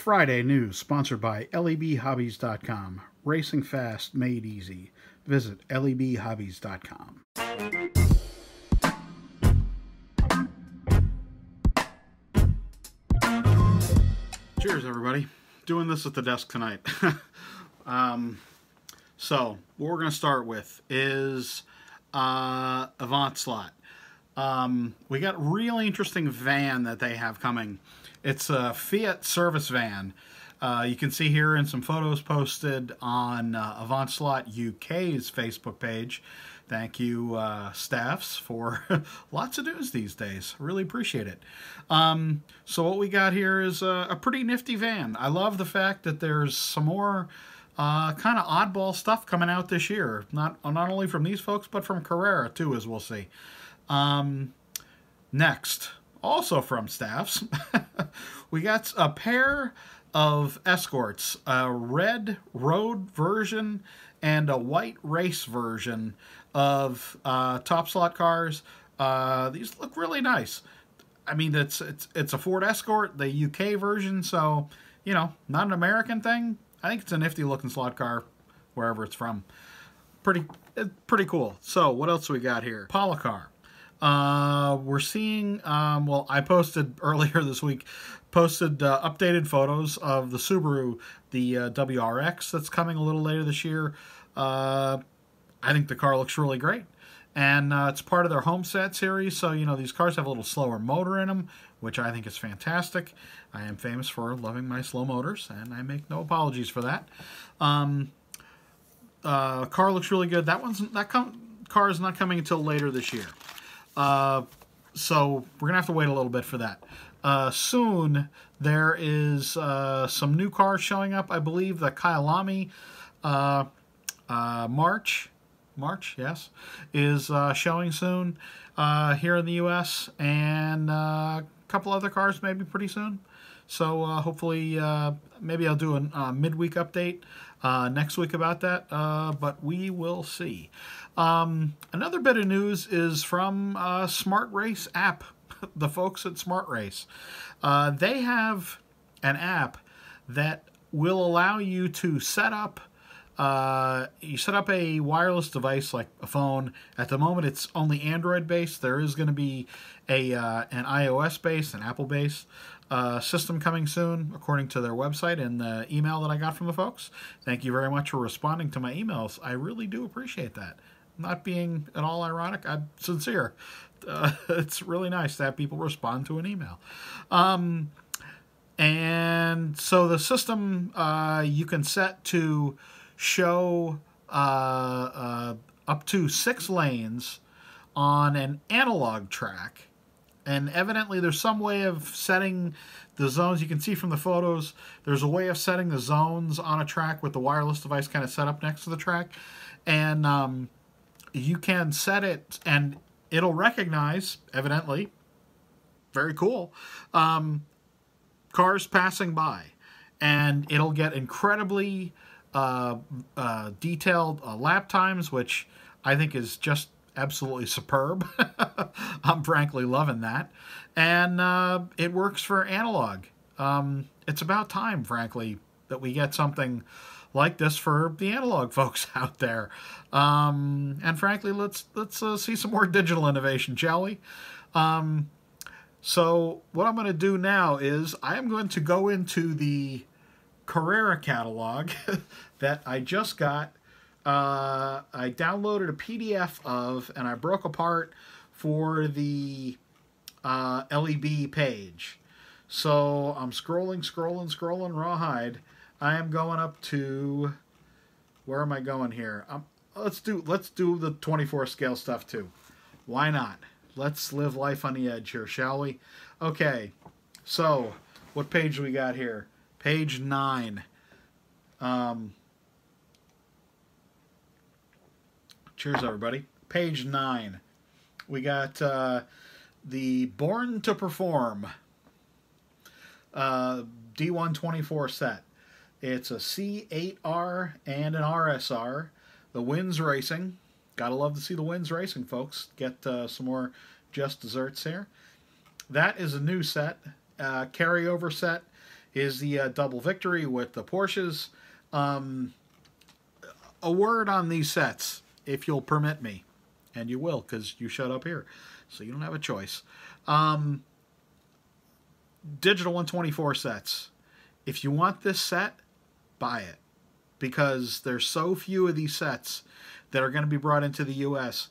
Friday news sponsored by lebhobbies.com. Racing fast, made easy. Visit lebhobbies.com. Cheers, everybody. Doing this at the desk tonight. So, what we're going to start with is Avant slot. We got a really interesting van that they have coming. It's a Fiat service van. You can see here in some photos posted on Avant Slot UK's Facebook page. Thank you, staffs, for lots of news these days. Really appreciate it. So what we got here is a pretty nifty van. I love the fact that there's some more kind of oddball stuff coming out this year. Not only from these folks, but from Carrera, too, as we'll see. Next, also from staffs, we got a pair of escorts, a red road version and a white race version of top slot cars. These look really nice. I mean, it's a Ford Escort, the UK version, so, you know, not an American thing. I think it's a nifty looking slot car, wherever it's from. Pretty cool. So, what else we got here? Policar. We're seeing, well, I posted earlier this week, updated photos of the Subaru, the WRX that's coming a little later this year. I think the car looks really great. And it's part of their Homestead series, so, you know, these cars have a little slower motor in them, which I think is fantastic. I am famous for loving my slow motors, and I make no apologies for that. Car looks really good. That car is not coming until later this year. So we're going to have to wait a little bit for that. Soon, there is some new cars showing up. I believe the Kyalami March, yes, is showing soon here in the U.S. and a couple other cars maybe pretty soon. So hopefully, maybe I'll do a midweek update next week about that, but we will see. Another bit of news is from Smart Race app, the folks at Smart Race. They have an app that will allow you to set up you set up a wireless device like a phone. At the moment, it's only Android-based. There is going to be an iOS-based, an Apple-based system coming soon, according to their website and the email that I got from the folks. Thank you very much for responding to my emails. I really do appreciate that. Not being at all ironic, I'm sincere. It's really nice to have people respond to an email. And so the system you can set to show up to 6 lanes on an analog track, and evidently there's some way of setting the zones. You can see from the photos there's a way of setting the zones on a track with the wireless device kind of set up next to the track, and you can set it and it'll recognize, evidently, very cool, cars passing by, and it'll get incredibly detailed lap times, which I think is just absolutely superb. I'm frankly loving that. And it works for analog. It's about time, frankly, that we get something like this for the analog folks out there. And frankly, let's see some more digital innovation, shall we? So what I'm going to do now is I am going to go into the Carrera catalog that I just got. I downloaded a PDF of, and I broke apart for the LEB page. So I'm scrolling rawhide. I am going up to, where am I going here? Let's do the 24 scale stuff too. Why not? Let's live life on the edge here, shall we? Okay, so what page do we got here? Page 9. Cheers, everybody. Page 9. We got the Born to Perform D124 set. It's a C8R and an RSR. The Wins Racing. Gotta love to see the Wins Racing, folks. Get some more Just Desserts here. That is a new set, carryover set. is the double victory with the Porsches. A word on these sets, if you'll permit me, and you will, because you showed up here, so you don't have a choice. Digital 124 sets. If you want this set, buy it, because there's so few of these sets that are going to be brought into the U.S.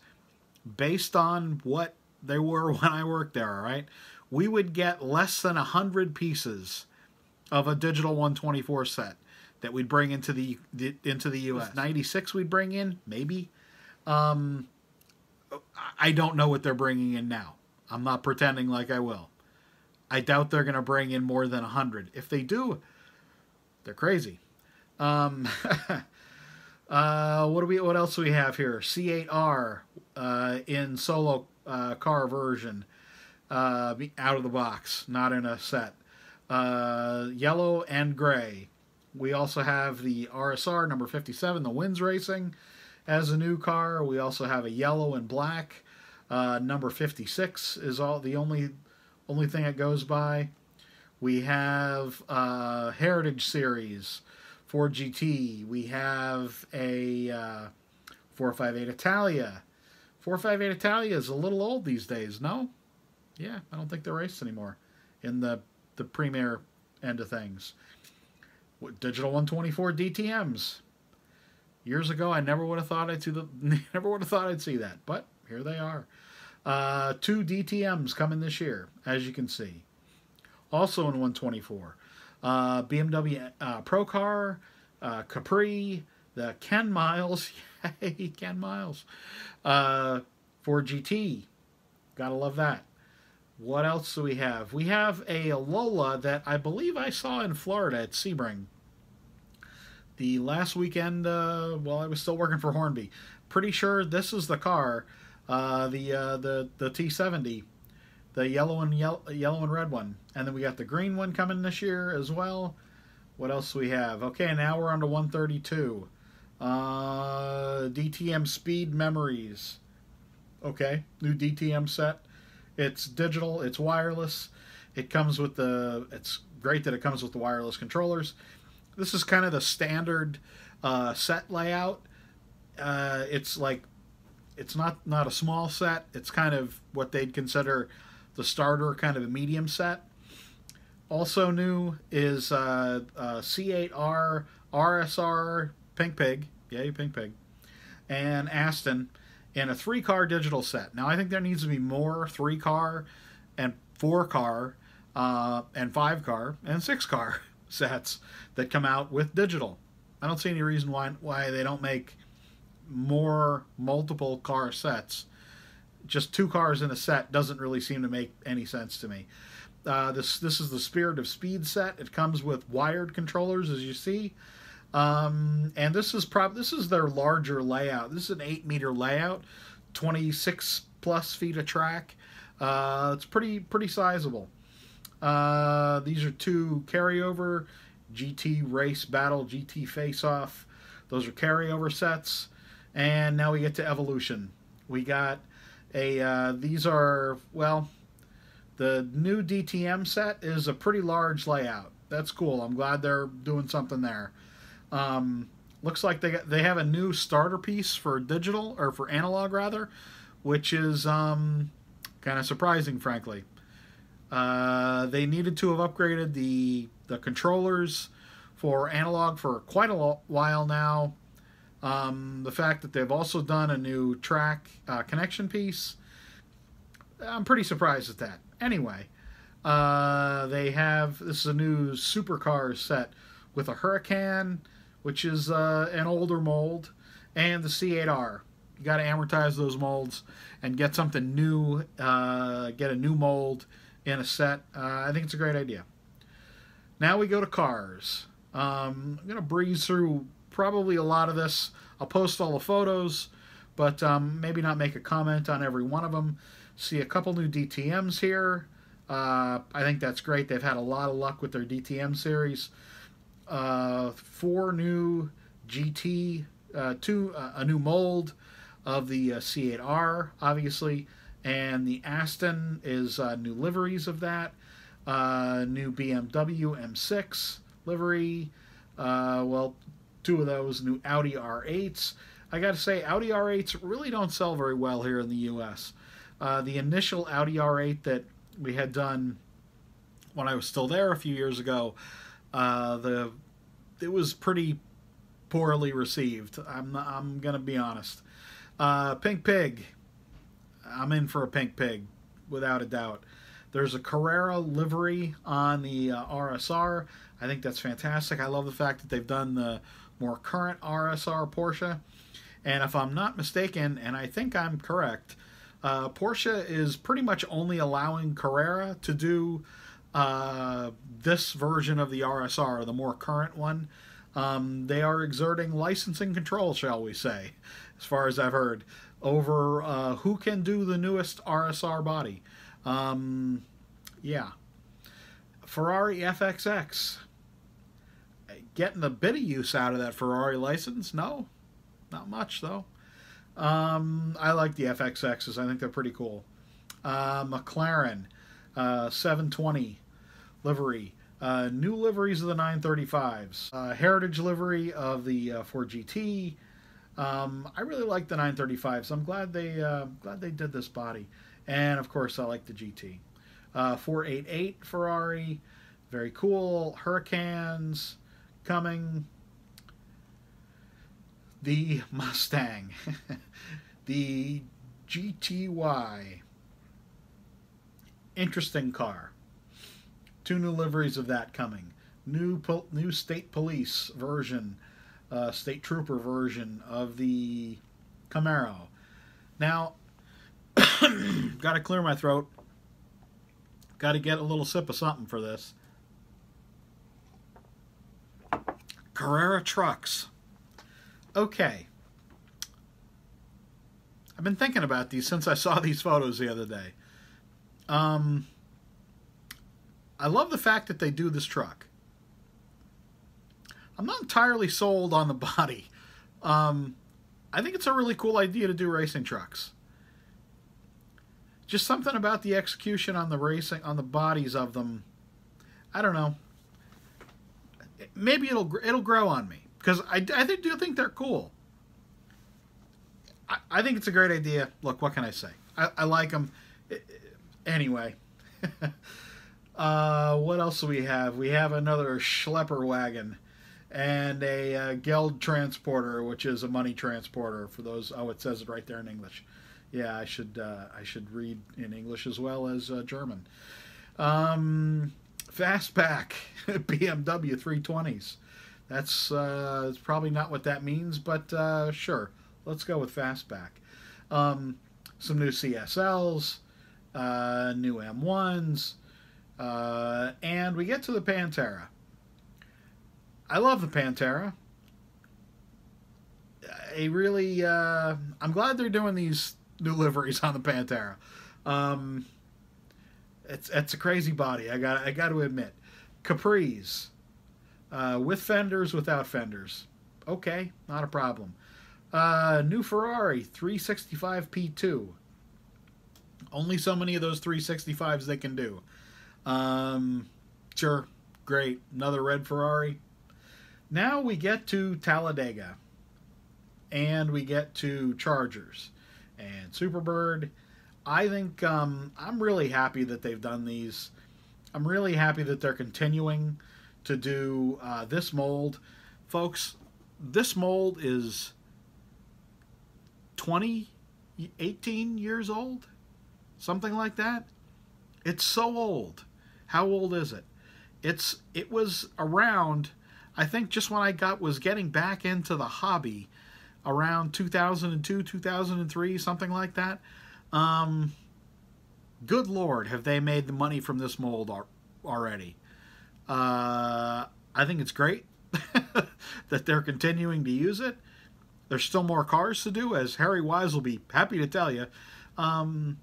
based on what they were when I worked there, all right? We would get less than 100 pieces of a digital 124 set that we'd bring into the U.S. 96 we'd bring in, maybe. I don't know what they're bringing in now. I'm not pretending like I will. I doubt they're going to bring in more than 100. If they do, they're crazy. What else do we have here? C8R in solo car version, out of the box, not in a set. Yellow and gray. We also have the RSR number 57, the Wins Racing, as a new car. We also have a yellow and black. Number 56 is the only thing it goes by. We have Heritage Series Ford GT. We have a 458 Italia. 458 Italia is a little old these days, no? Yeah, I don't think they're raced anymore in the premier end of things. Digital 124 DTMs. Years ago, I never would have thought I'd see that, but here they are. 2 DTMs coming this year, as you can see. Also in 124, BMW Policar, Capri, the Ken Miles, yay, Ken Miles, Ford GT, gotta love that. What else do we have? We have a Lola that I believe I saw in Florida at Sebring the last weekend while I was still working for Hornby. Pretty sure this is the car, the T70, the yellow and red one, and then we got the green one coming this year as well. What else do we have? Okay, now we're on to 132. DTM Speed Memories. Okay, new DTM set. It's digital, it's wireless. It comes with it's great that it comes with the wireless controllers. This is kind of the standard set layout. It's not a small set. It's kind of what they'd consider the starter, kind of a medium set. Also new is C8R, RSR, Pink Pig, yay Pink Pig, and Aston in a 3-car digital set. Now I think there needs to be more 3-car and 4-car and 5-car and 6-car sets that come out with digital. I don't see any reason why they don't make more multiple car sets. Just 2 cars in a set doesn't really seem to make any sense to me. This is the Spirit of Speed set. It comes with wired controllers, as you see. And this is their larger layout. This is an 8-meter layout, 26 plus feet of track. It's pretty sizable. These are 2 carryover GT Race Battle, GT Face Off. Those are carryover sets. And now we get to Evolution. We got these are, well, the new DTM set is a pretty large layout. That's cool. I'm glad they're doing something there. Looks like they have a new starter piece for digital, or for analog rather, which is kind of surprising, frankly. They needed to have upgraded the controllers for analog for quite a while now. The fact that they've also done a new track connection piece, I'm pretty surprised at that. Anyway, this is a new supercar set with a Huracan, which is an older mold, and the C8R. You got to amortize those molds and get something new, get a new mold in a set. I think it's a great idea. Now we go to cars. I'm going to breeze through probably a lot of this. I'll post all the photos, but maybe not make a comment on every one of them. See a couple new DTMs here. I think that's great. They've had a lot of luck with their DTM series. 4 new GT, a new mold of the C8R, obviously, and the Aston is new liveries of that. New BMW M6 livery. Well, two of those. New Audi R8s. I got to say, Audi R8s really don't sell very well here in the U.S. The initial Audi R8 that we had done when I was still there a few years ago, it was pretty poorly received. I'm gonna be honest. Pink Pig. I'm in for a Pink Pig, without a doubt. There's a Carrera livery on the RSR. I think that's fantastic. I love the fact that they've done the more current RSR Porsche. And if I'm not mistaken, and I think I'm correct, Porsche is pretty much only allowing Carrera to do this version of the RSR, the more current one. They are exerting licensing control, shall we say, as far as I've heard, over who can do the newest RSR body. Yeah. Ferrari FXX. Getting a bit of use out of that Ferrari license? No. Not much, though. I like the FXXs. I think they're pretty cool. McLaren 720 livery. New liveries of the 935s. Heritage livery of the Ford GT. I really like the 935s. I'm glad they did this body. And, of course, I like the GT. 488 Ferrari. Very cool. Hurricanes coming. The Mustang. The GTY. Interesting car. Two new liveries of that coming. New state police version, state trooper version of the Camaro. Now, got to clear my throat. Got to get a little sip of something for this. Carrera trucks. Okay. I've been thinking about these since I saw these photos the other day. I love the fact that they do this truck. I'm not entirely sold on the body. I think it's a really cool idea to do racing trucks. Just something about the execution on the on the bodies of them. I don't know. Maybe it'll grow on me, because I do think they're cool. I think it's a great idea. Look, what can I say? I like them. Anyway. What else do we have? We have another schlepper wagon and a Geld transporter, which is a money transporter for those. Oh, it says it right there in English. Yeah, I should read in English as well as German. Fastback BMW 320s. That's probably not what that means, but sure. Let's go with Fastback. Some new CSLs, new M1s, and we get to the Pantera. I love the Pantera. I'm glad they're doing these new liveries on the Pantera. It's a crazy body. I got to admit. Capris, with fenders, without fenders. Okay, not a problem. New Ferrari 365 P2. Only so many of those 365s they can do. Sure, great. Another red Ferrari. Now we get to Talladega. And we get to Chargers. And Superbird. I think I'm really happy that they've done these. I'm really happy that they're continuing to do this mold. Folks, this mold is 18 years old? Something like that? It's so old. How old is it? It was around, I think just when I was getting back into the hobby, around 2002, 2003, something like that. Good Lord, have they made the money from this mold already. I think it's great that they're continuing to use it. There's still more cars to do, as Harry Wise will be happy to tell you. I'm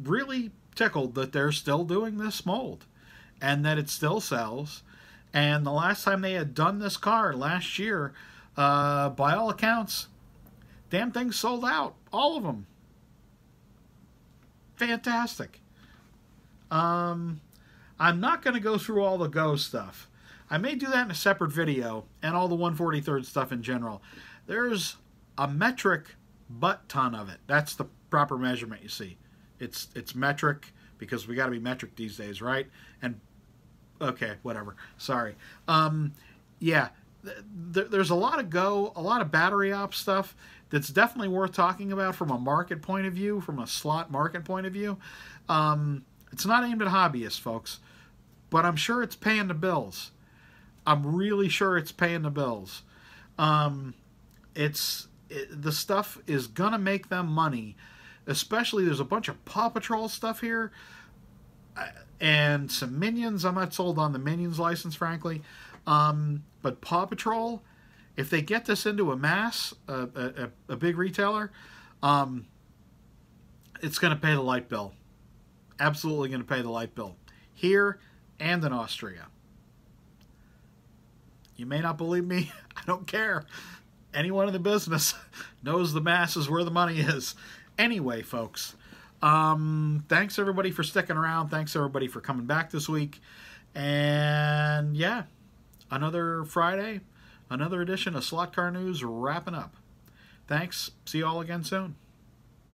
really tickled that they're still doing this mold and that it still sells. And the last time they had done this car, last year, by all accounts, damn thing sold out. All of them. Fantastic. I'm not going to go through all the Go stuff. I may do that in a separate video, and all the 1/43 stuff in general. There's a metric butt ton of it. That's the proper measurement, you see. It's metric, because we got to be metric these days, right? And okay, whatever. Sorry. Yeah, there's a lot of Go, a lot of battery op stuff that's definitely worth talking about from a market point of view, from a slot market point of view. It's not aimed at hobbyists, folks, but I'm sure it's paying the bills. I'm really sure it's paying the bills. The stuff is gonna make them money. Especially, there's a bunch of Paw Patrol stuff here, and some Minions. I'm not sold on the Minions license, frankly. But Paw Patrol, if they get this into a mass, a big retailer, it's going to pay the light bill. Absolutely going to pay the light bill. Here and in Austria. You may not believe me. I don't care. Anyone in the business knows the mass is where the money is. Anyway, folks, thanks everybody for sticking around. Thanks everybody for coming back this week. And yeah, another Friday, another edition of Slot Car News wrapping up. Thanks. See you all again soon.